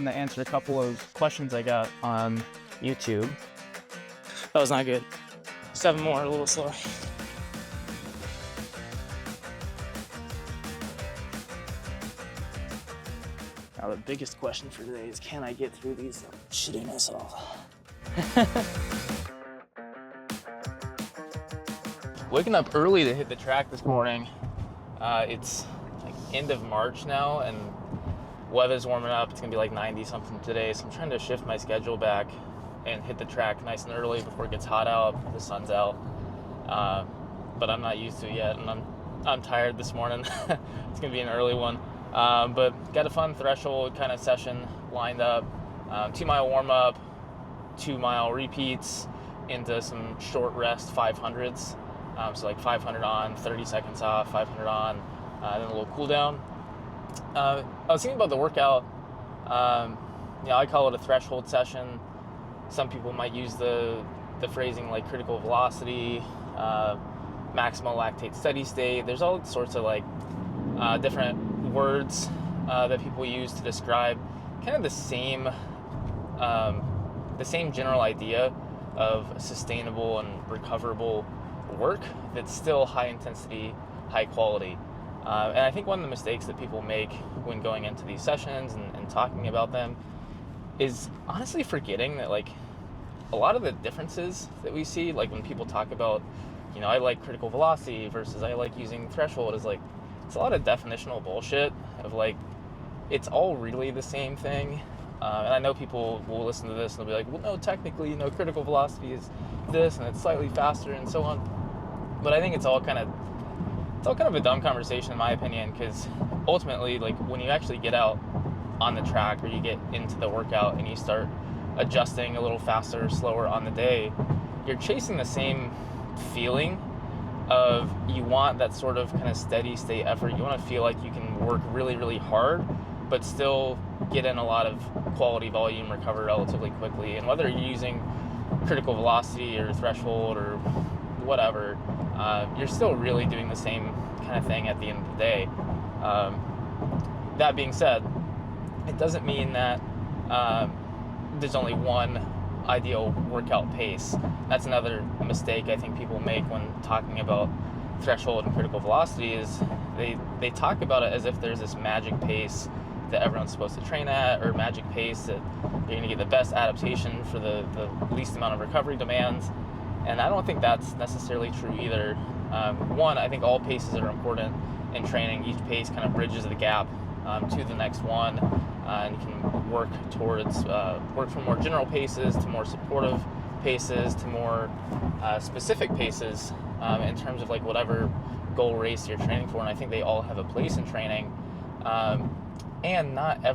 hoping to answer a couple of questions I got on YouTube. That was not good. 7 more, a little slower. Now the biggest question for today is, can I get through these shitting myself? Waking up early to hit the track this morning. It's like end of March now, and weather's warming up. It's gonna be like 90 something today, so I'm trying to shift my schedule back and hit the track nice and early before it gets hot out, the sun's out. But I'm not used to it yet, and I'm tired this morning. It's gonna be an early one. But got a fun threshold kind of session lined up. 2-mile warm up, 2-mile repeats into some short rest 500s. So like 500 on, 30 seconds off, 500 on, then a little cool down. I was thinking about the workout. I call it a threshold session. Some people might use the phrasing like critical velocity, maximal lactate steady state. There's all sorts of like different words that people use to describe kind of the same general idea of sustainable and recoverable work that's still high intensity, high quality. And I think one of the mistakes that people make when going into these sessions and talking about them is honestly forgetting that like a lot of the differences that we see, like when people talk about, I like critical velocity versus I like using threshold, is like, it's a lot of definitional bullshit of like, it's all really the same thing. And I know people will listen to this and they'll be like, well, no, technically, critical velocity is this and it's slightly faster and so on. But I think it's all kind of a dumb conversation in my opinion, because ultimately, like when you actually get out on the track or you get into the workout and you start adjusting a little faster or slower on the day, you're chasing the same feeling of, you want that sort of kind of steady state effort. You want to feel like you can work really, really hard, but still get in a lot of quality volume, recover relatively quickly. And whether you're using critical velocity or threshold or whatever, you're still really doing the same kind of thing at the end of the day. That being said, it doesn't mean that there's only one ideal workout pace. That's another mistake I think people make when talking about threshold and critical velocity, is they talk about it as if there's this magic pace that everyone's supposed to train at, or magic pace that you're going to get the best adaptation for the least amount of recovery demands. And I don't think that's necessarily true either. One, I think all paces are important in training. Each pace kind of bridges the gap to the next one, and you can work from more general paces to more supportive paces to more specific paces in terms of like whatever goal race you're training for. And I think they all have a place in training. And not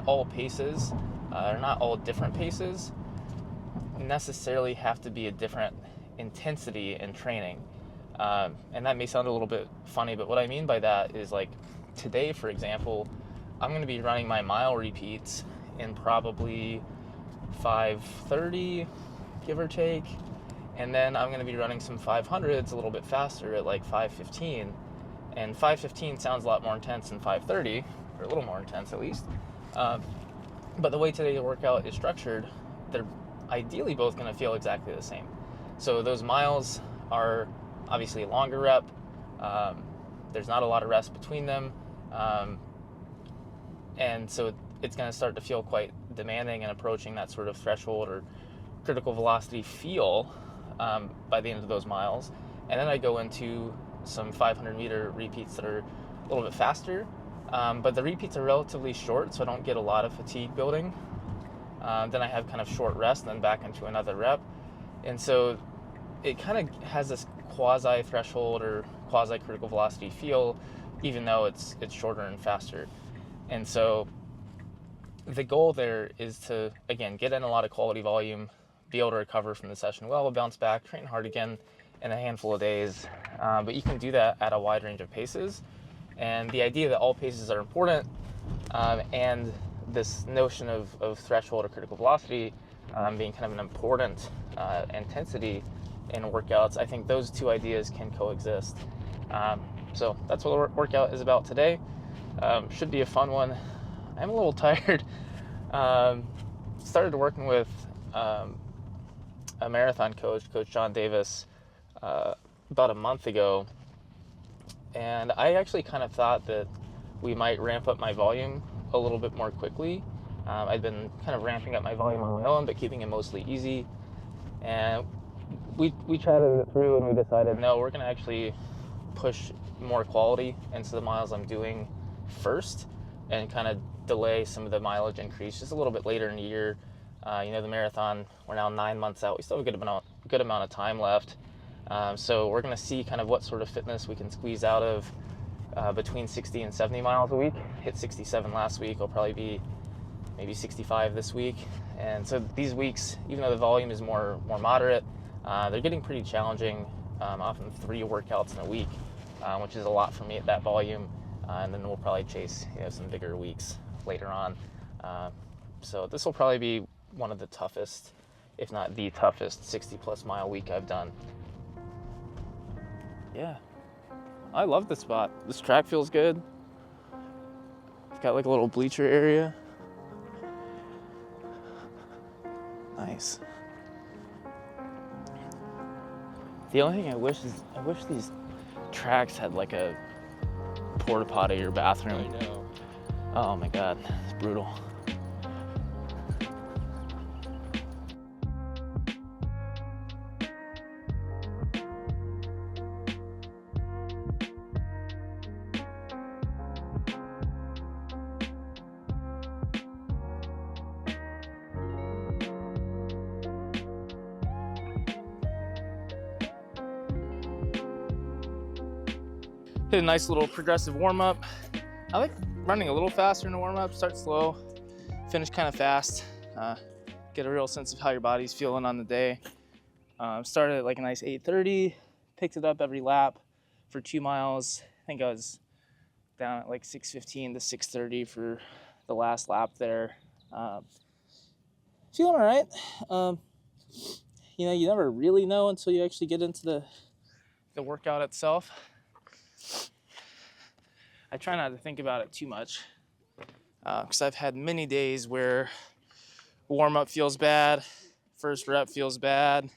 all paces, or not all different paces, necessarily have to be a different intensity in training. And that may sound a little bit funny, but what I mean by that is, like, today, for example, I'm going to be running my mile repeats in probably 5:30, give or take, and then I'm going to be running some 500s a little bit faster at like 5:15, and 5:15 sounds a lot more intense than 5:30, or a little more intense at least. But the way today's workout is structured, they're ideally both going to feel exactly the same. So those miles are obviously a longer rep. There's not a lot of rest between them. And so it's going to start to feel quite demanding and approaching that sort of threshold or critical velocity feel by the end of those miles. And then I go into some 500 meter repeats that are a little bit faster. But the repeats are relatively short, so I don't get a lot of fatigue building. Then I have kind of short rest, and then back into another rep. And so it kind of has this quasi-threshold or quasi-critical velocity feel, even though it's shorter and faster. And so the goal there is to, again, get in a lot of quality volume, be able to recover from the session well, bounce back, train hard again in a handful of days. But you can do that at a wide range of paces. And the idea that all paces are important, and this notion of threshold or critical velocity being kind of an important intensity in workouts, I think those two ideas can coexist. So that's what the workout is about today. Should be a fun one. I'm a little tired. Um, Started working with a marathon coach, Coach John Davis, uh, about a month ago, and I actually kind of thought that we might ramp up my volume a little bit more quickly. I'd been kind of ramping up my volume on my own, but keeping it mostly easy. And we chatted it through, and we decided, no, we're going to actually push more quality into the miles I'm doing first, and kind of delay some of the mileage increase just a little bit later in the year. The marathon, we're now 9 months out. We still have a good amount of time left. So we're going to see kind of what sort of fitness we can squeeze out of between 60 and 70 miles a week. Hit 67 last week. I'll probably be maybe 65 this week. And so these weeks, even though the volume is more moderate, they're getting pretty challenging. Often 3 workouts in a week, which is a lot for me at that volume. And then we'll probably chase some bigger weeks later on. So this will probably be one of the toughest, if not the toughest, 60-plus mile week I've done. Yeah, I love this spot. This track feels good. It's got like a little bleacher area. Nice. The only thing I wish these tracks had like a porta potty or bathroom. I know. Oh my god, it's brutal. Hit a nice little progressive warm-up. I like running a little faster in a warm-up. Start slow, finish kind of fast. Get a real sense of how your body's feeling on the day. Started at like a nice 8:30, picked it up every lap for 2 miles. I think I was down at like 6:15 to 6:30 for the last lap there. Feeling all right. You never really know until you actually get into the workout itself. I try not to think about it too much, because I've had many days where warm-up feels bad, first rep feels bad,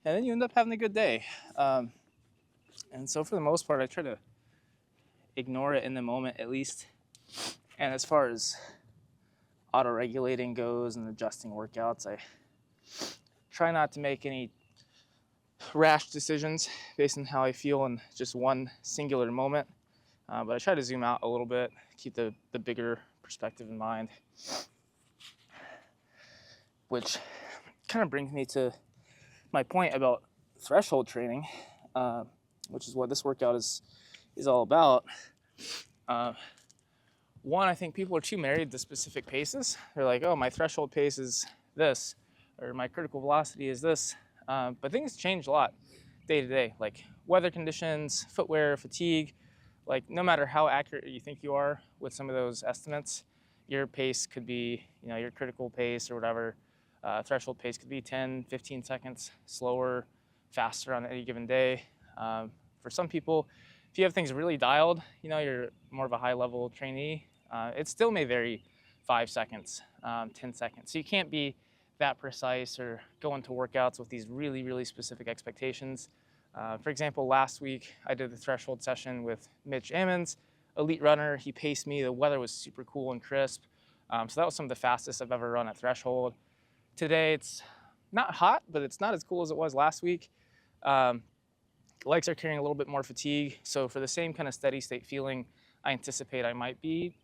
and then you end up having a good day. And so for the most part, I try to ignore it in the moment at least. And as far as auto-regulating goes and adjusting workouts, I try not to make any rash decisions based on how I feel in just one singular moment. But I try to zoom out a little bit, keep the bigger perspective in mind, which kind of brings me to my point about threshold training, which is what this workout is all about. One, I think people are too married to specific paces. They're like, oh, my threshold pace is this, or my critical velocity is this. But things change a lot day to day, like weather conditions, footwear, fatigue. Like no matter how accurate you think you are with some of those estimates, your pace could be, your critical pace or whatever, threshold pace could be 10, 15 seconds slower, faster on any given day. For some people, if you have things really dialed, you're more of a high level trainee, it still may vary 5 seconds, 10 seconds. So you can't be that precise or go into workouts with these really, really specific expectations. For example, last week I did the threshold session with Mitch Ammons, elite runner. He paced me. The weather was super cool and crisp. So that was some of the fastest I've ever run at threshold. Today it's not hot, but it's not as cool as it was last week. Legs are carrying a little bit more fatigue. So for the same kind of steady state feeling, I anticipate I might be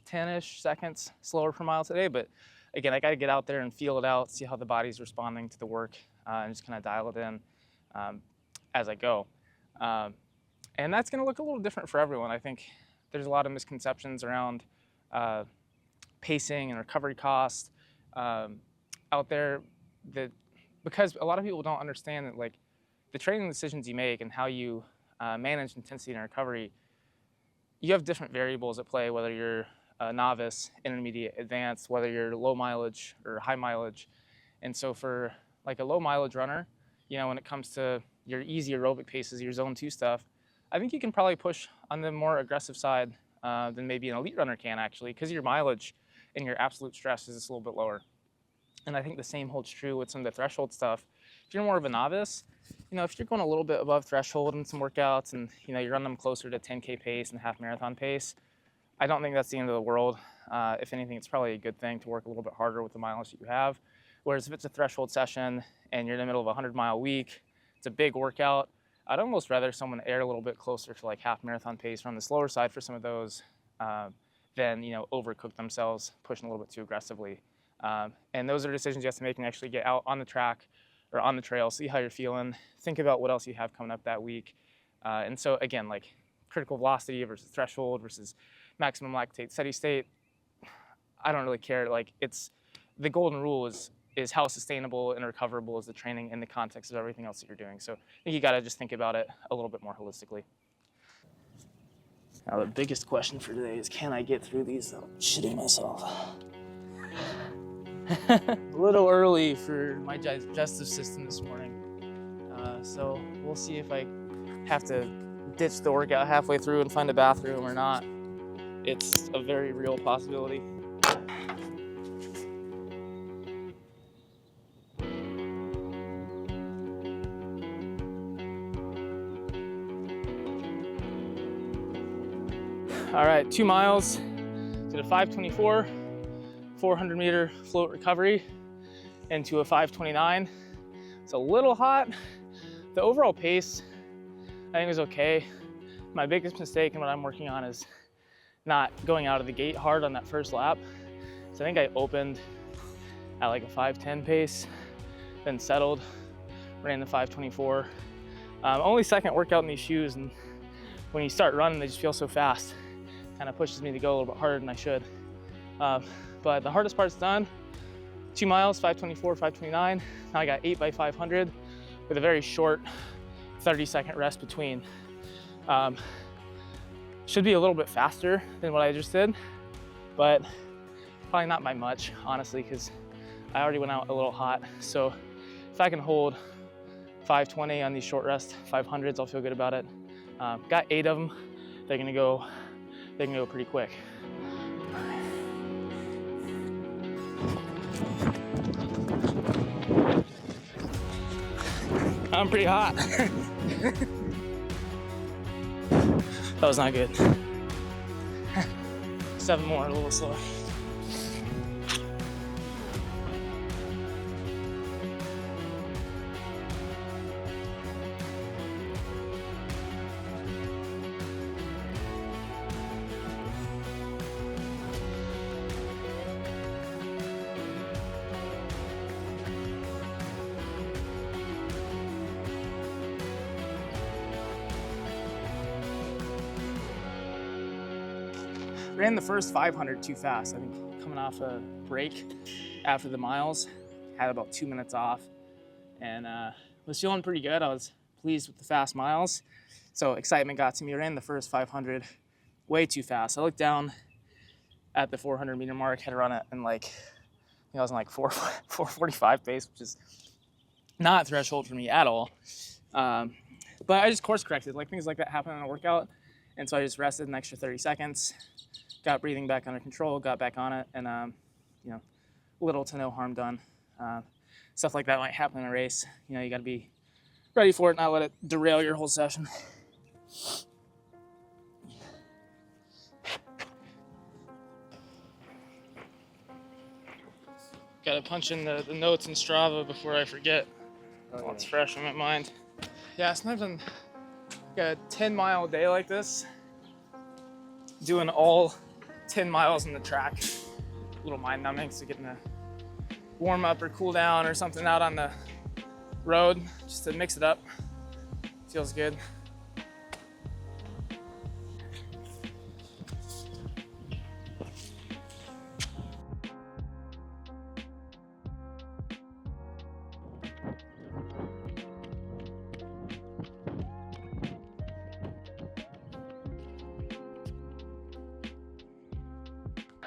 10-ish seconds slower per mile today. But again, I got to get out there and feel it out, see how the body's responding to the work, and just kind of dial it in as I go. And that's going to look a little different for everyone. I think there's a lot of misconceptions around pacing and recovery cost out there, that because a lot of people don't understand that, like, the training decisions you make and how you manage intensity and recovery, you have different variables at play, whether you're a novice, intermediate, advanced, whether you're low mileage or high mileage. And so for like a low mileage runner, when it comes to your easy aerobic paces, your zone 2 stuff, I think you can probably push on the more aggressive side than maybe an elite runner can, actually, because of your mileage and your absolute stress is just a little bit lower. And I think the same holds true with some of the threshold stuff. If you're more of a novice, if you're going a little bit above threshold in some workouts and, you run them closer to 10K pace and half marathon pace, I don't think that's the end of the world. If anything, it's probably a good thing to work a little bit harder with the mileage that you have. Whereas if it's a threshold session and you're in the middle of a 100-mile week, it's a big workout, I'd almost rather someone air a little bit closer to like half marathon pace or on the slower side for some of those than, overcook themselves, pushing a little bit too aggressively. And those are decisions you have to make and actually get out on the track or on the trail, see how you're feeling, think about what else you have coming up that week. And so again, like critical velocity versus threshold versus maximum lactate steady state, I don't really care. Like it's the golden rule is how sustainable and recoverable is the training in the context of everything else that you're doing. So I think you got to just think about it a little bit more holistically. Now the biggest question for today is, can I get through these without shitting myself? A little early for my digestive system this morning. So we'll see if I have to ditch the workout halfway through and find a bathroom or not. It's a very real possibility. All right, 2 miles to the 524, 400 meter float recovery into a 529. It's a little hot. The overall pace, I think, is okay. My biggest mistake and what I'm working on is not going out of the gate hard on that first lap. So I think I opened at like a 510 pace, then settled, ran the 524. Only second workout in these shoes, and when you start running, they just feel so fast. Kind of pushes me to go a little bit harder than I should. But the hardest part's done. 2 miles, 524, 529. Now I got 8 by 500 with a very short 30-second rest between. Should be a little bit faster than what I just did, but probably not by much, honestly, because I already went out a little hot. So if I can hold 520 on these short rest 500s, I'll feel good about it. Got 8 of them. They can go pretty quick. I'm pretty hot. That was not good. 7 more, a little slower. Ran the first 500 too fast. I think coming off a break after the miles, had about 2 minutes off, and was feeling pretty good. I was pleased with the fast miles, so excitement got to me. I ran the first 500 way too fast. I looked down at the 400 meter mark, had to run it in like, I think I was in like 445 pace, which is not threshold for me at all. But I just course corrected. Like things like that happen in a workout, and so I just rested an extra 30 seconds. Got breathing back under control, got back on it, and little to no harm done. Stuff like that might happen in a race. You got to be ready for it, not let it derail your whole session. Got to punch in the notes in Strava before I forget. Oh, it's fresh in my mind. Yeah, sometimes on a 10-mile day like this, doing all 10 miles on the track, a little mind numbing, so getting a warm up or cool down or something out on the road just to mix it up. Feels good.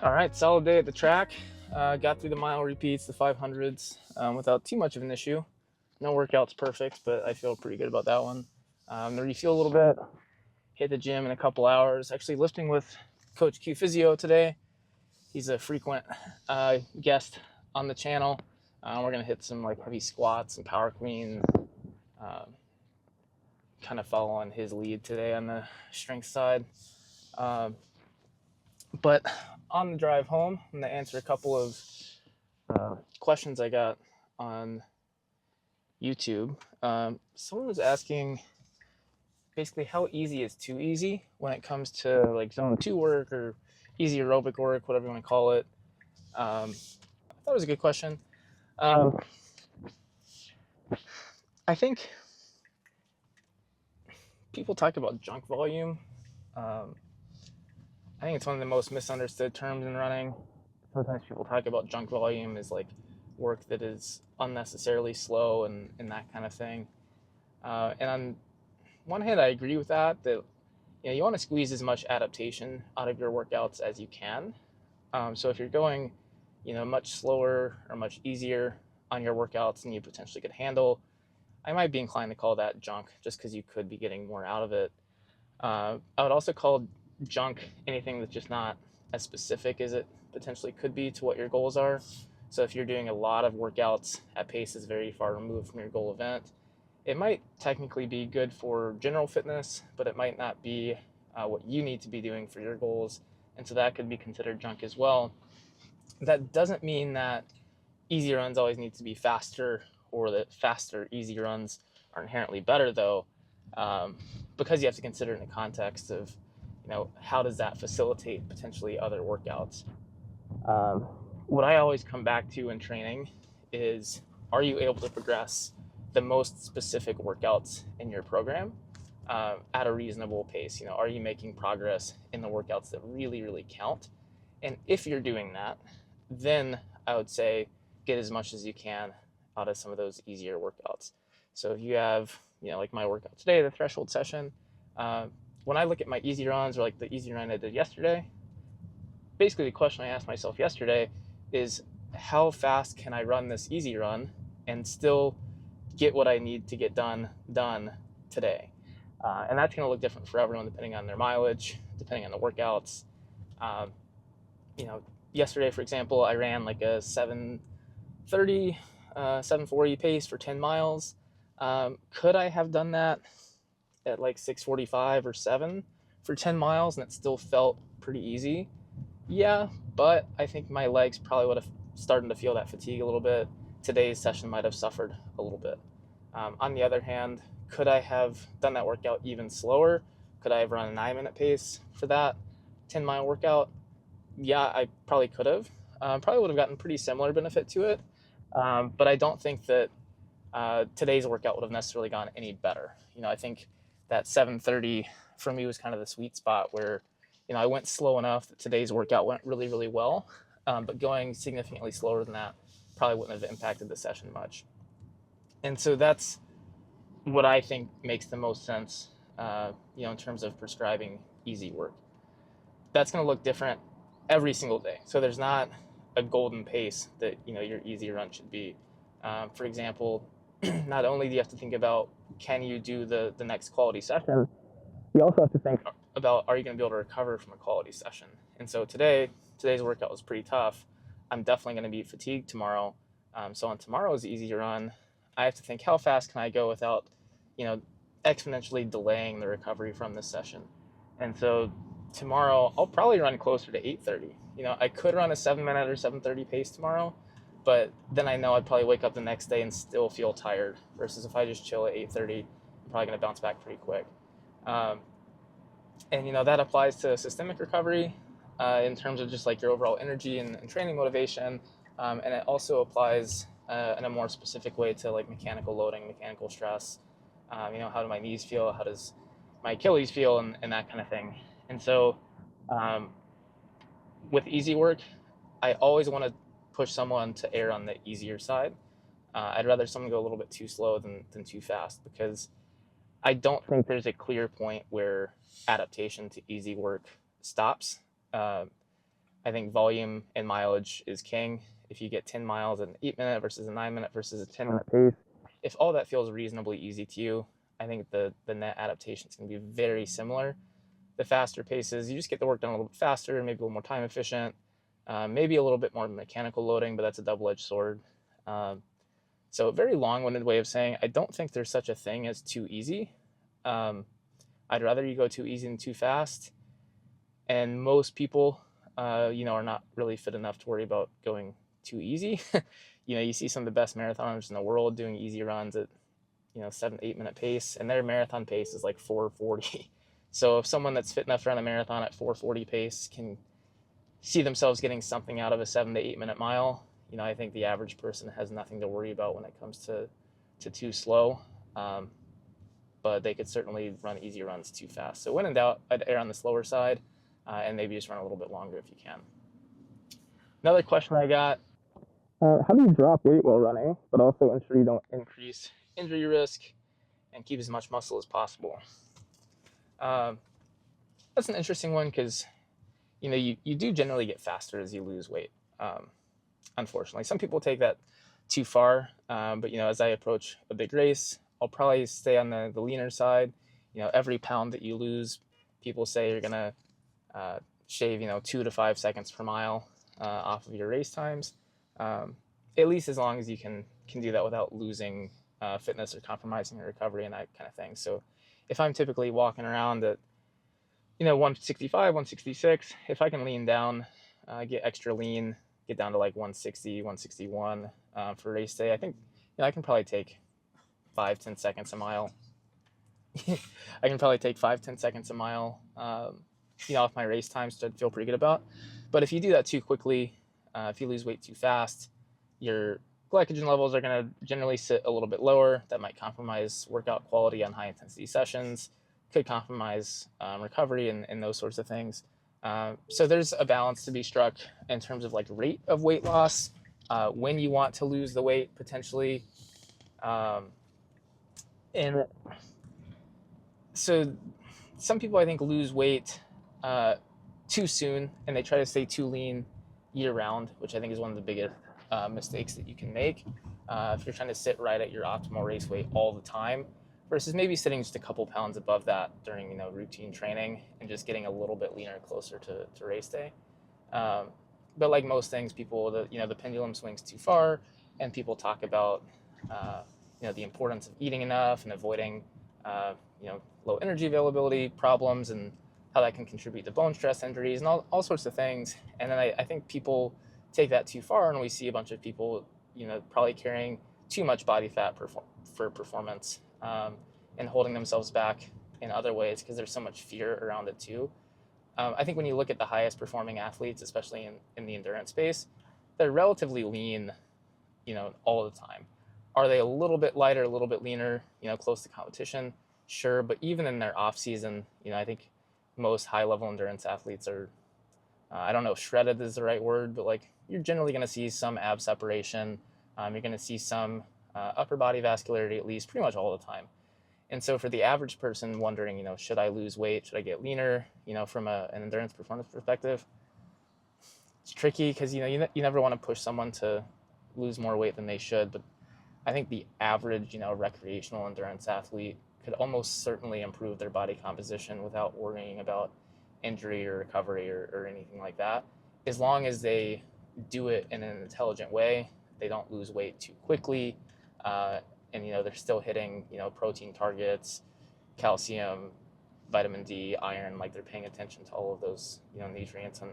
All right, solid day at the track. Got through the mile repeats, the 500s, without too much of an issue. No workout's perfect, but I feel pretty good about that one. The refuel a little bit, hit the gym in a couple hours. Actually lifting with Coach Q Physio today. He's a frequent guest on the channel. We're gonna hit some like heavy squats and power cleans. Kind of follow on his lead today on the strength side. But on the drive home, I'm gonna answer a couple of questions I got on YouTube. Someone was asking basically how easy is too easy when it comes to like zone 2 work or easy aerobic work, whatever you want to call it. I thought it was a good question. I think people talk about junk volume. I think it's one of the most misunderstood terms in running. Sometimes people talk about junk volume as like work that is unnecessarily slow and that kind of thing. And on one hand, I agree with that you want to squeeze as much adaptation out of your workouts as you can. So if you're going, much slower or much easier on your workouts than you potentially could handle, I might be inclined to call that junk just because you could be getting more out of it. I would also call junk anything that's just not as specific as it potentially could be to what your goals are. So if you're doing a lot of workouts at paces very far removed from your goal event, it might technically be good for general fitness, but it might not be what you need to be doing for your goals. And so that could be considered junk as well. That doesn't mean that easy runs always need to be faster, or that faster, easy runs are inherently better, though, because you have to consider in the context of, how does that facilitate potentially other workouts? What I always come back to in training is, are you able to progress the most specific workouts in your program at a reasonable pace? Are you making progress in the workouts that really, really count? And if you're doing that, then I would say get as much as you can out of some of those easier workouts. So if you have, like my workout today, the threshold session, when I look at my easy runs or like the easy run I did yesterday, basically the question I asked myself yesterday is, how fast can I run this easy run and still get what I need to get done today? And that's going to look different for everyone depending on their mileage, depending on the workouts. Yesterday, for example, I ran like a 7:30, 7:40 pace for 10 miles. Could I have done that at like 6:45 or 7 for 10 miles and it still felt pretty easy? Yeah, but I think my legs probably would have started to feel that fatigue a little bit. Today's session might have suffered a little bit. On the other hand, could I have done that workout even slower? Could I have run a 9-minute pace for that 10-mile workout? Yeah, I probably could have. Probably would have gotten pretty similar benefit to it. But I don't think that today's workout would have necessarily gone any better. I think that 7:30 for me was kind of the sweet spot where, I went slow enough that today's workout went really, really well. But going significantly slower than that probably wouldn't have impacted the session much. And so that's what I think makes the most sense, in terms of prescribing easy work. That's going to look different every single day. So there's not a golden pace that, your easy run should be. For example, not only do you have to think about, can you do the next quality session, you also have to think about, are you going to be able to recover from a quality session? And so today's workout was pretty tough. I'm definitely going to be fatigued tomorrow. So on tomorrow's easy run, I have to think, how fast can I go without, exponentially delaying the recovery from this session? And so tomorrow I'll probably run closer to 8:30. I could run a 7-minute or 7:30 pace tomorrow, but then I know I'd probably wake up the next day and still feel tired, versus if I just chill at 8:30, I'm probably going to bounce back pretty quick. And that applies to systemic recovery in terms of just like your overall energy and training motivation. And it also applies in a more specific way to like mechanical loading, mechanical stress. How do my knees feel? How does my Achilles feel? And that kind of thing. And so with easy work, I always want to push someone to err on the easier side. I'd rather someone go a little bit too slow than too fast, because I don't think there's a clear point where adaptation to easy work stops. I think volume and mileage is king. If you get 10 miles in an 8-minute versus a 9-minute versus a 10-minute pace, if all that feels reasonably easy to you, I think the net adaptation is going to be very similar. The faster paces, you just get the work done a little bit faster, maybe a little more time efficient. maybe a little bit more mechanical loading, but that's a double-edged sword. Um, so a very long-winded way of saying I don't think there's such a thing as too easy. Um, I'd rather you go too easy than too fast. And most people, are not really fit enough to worry about going too easy. You see some of the best marathoners in the world doing easy runs at 7-8 minute pace, and their marathon pace is like 4:40. So if someone that's fit enough to run a marathon at 4:40 pace can see themselves getting something out of a 7 to 8 minute mile, I think the average person has nothing to worry about when it comes to too slow. Um, but they could certainly run easy runs too fast. So when in doubt, I'd err on the slower side, and maybe just run a little bit longer if you can. Another question I got: how do you drop weight while running, but also ensure you don't increase injury risk and keep as much muscle as possible? Um, that's an interesting one because you do generally get faster as you lose weight. Um, Unfortunately, some people take that too far, but as I approach a big race, I'll probably stay on the leaner side. Every pound that you lose, people say you're gonna shave 2 to 5 seconds per mile off of your race times. At least as long as you can do that without losing fitness or compromising your recovery and that kind of thing. So if I'm typically walking around at 165, 166, if I can lean down, get extra lean, get down to like 160, 161 for race day, I think I can probably take 5-10 seconds a mile. I can probably take 5-10 seconds a mile off my race times to feel pretty good about. But if you do that too quickly, if you lose weight too fast, your glycogen levels are going to generally sit a little bit lower. That might compromise workout quality on high intensity sessions, could compromise recovery and those sorts of things. So there's a balance to be struck in terms of like rate of weight loss, when you want to lose the weight potentially. And so some people I think lose weight too soon, and they try to stay too lean year round, which I think is one of the biggest mistakes that you can make if you're trying to sit right at your optimal race weight all the time, versus maybe sitting just a couple pounds above that during routine training and just getting a little bit leaner closer to race day. But like most things, people the pendulum swings too far, and people talk about the importance of eating enough and avoiding low energy availability problems and how that can contribute to bone stress injuries and all sorts of things. And then I think people take that too far, and we see a bunch of people probably carrying too much body fat for performance, and holding themselves back in other ways because there's so much fear around it too. I think when you look at the highest performing athletes, especially in the endurance space, they're relatively lean, all the time. Are they a little bit lighter, a little bit leaner, close to competition? Sure, but even in their off season, I think most high level endurance athletes are, I don't know if shredded is the right word, but like you're generally going to see some ab separation. You're going to see some upper body vascularity at least pretty much all the time. And so for the average person wondering, should I lose weight? Should I get leaner? From an endurance performance perspective, it's tricky because, you never want to push someone to lose more weight than they should. But I think the average, recreational endurance athlete could almost certainly improve their body composition without worrying about injury or recovery or anything like that. As long as they do it in an intelligent way, they don't lose weight too quickly, and they're still hitting protein targets, calcium, vitamin D, iron, like they're paying attention to all of those nutrients and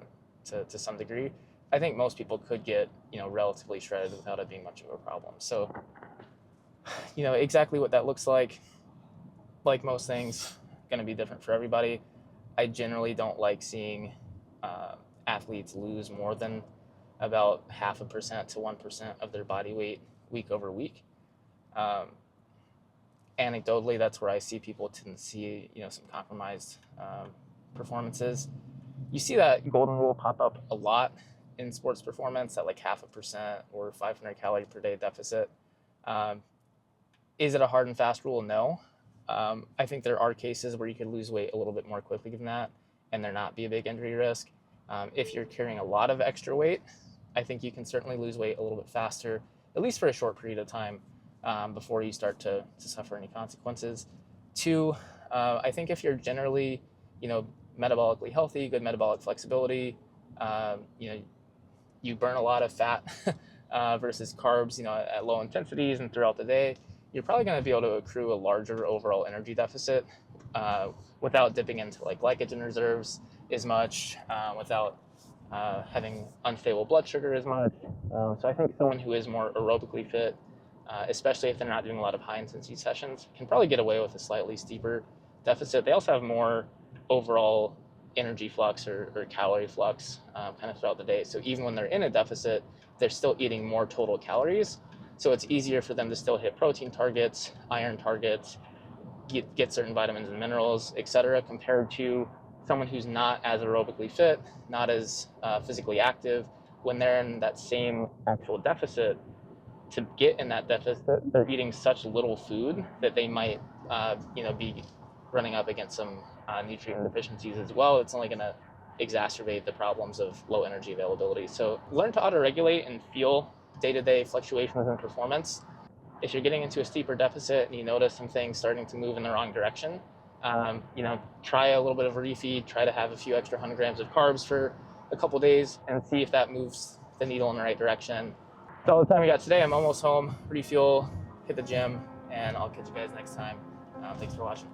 to some degree. I think most people could get relatively shredded without it being much of a problem. So exactly what that looks like most things, going to be different for everybody. I generally don't like seeing athletes lose more than about 0.5% to 1% of their body weight week over week. Anecdotally, that's where I see people tend to see some compromised performances. You see that golden rule pop up a lot in sports performance at like 0.5% or 500 calorie per day deficit. Is it a hard and fast rule? No. I think there are cases where you could lose weight a little bit more quickly than that and there not be a big injury risk. If you're carrying a lot of extra weight, I think you can certainly lose weight a little bit faster, at least for a short period of time, before you start to suffer any consequences. Two, I think if you're generally, metabolically healthy, good metabolic flexibility, you burn a lot of fat versus carbs, at low intensities and throughout the day, you're probably going to be able to accrue a larger overall energy deficit without dipping into like glycogen reserves as much, without having unstable blood sugar as much. So I think someone who is more aerobically fit, especially if they're not doing a lot of high intensity sessions, can probably get away with a slightly steeper deficit. They also have more overall energy flux or calorie flux kind of throughout the day. So even when they're in a deficit, they're still eating more total calories. So it's easier for them to still hit protein targets, iron targets, get certain vitamins and minerals, etc., compared to someone who's not as aerobically fit, not as physically active. When they're in that same actual deficit, to get in that deficit, they're eating such little food that they might, be running up against some nutrient deficiencies as well. It's only going to exacerbate the problems of low energy availability. So learn to auto-regulate and feel day-to-day fluctuations in performance. If you're getting into a steeper deficit and you notice some things starting to move in the wrong direction, try a little bit of a refeed, try to have a few extra 100 grams of carbs for a couple days and see if that moves the needle in the right direction. That's all the time we got today. I'm almost home. Refuel, hit the gym, and I'll catch you guys next time. Thanks for watching.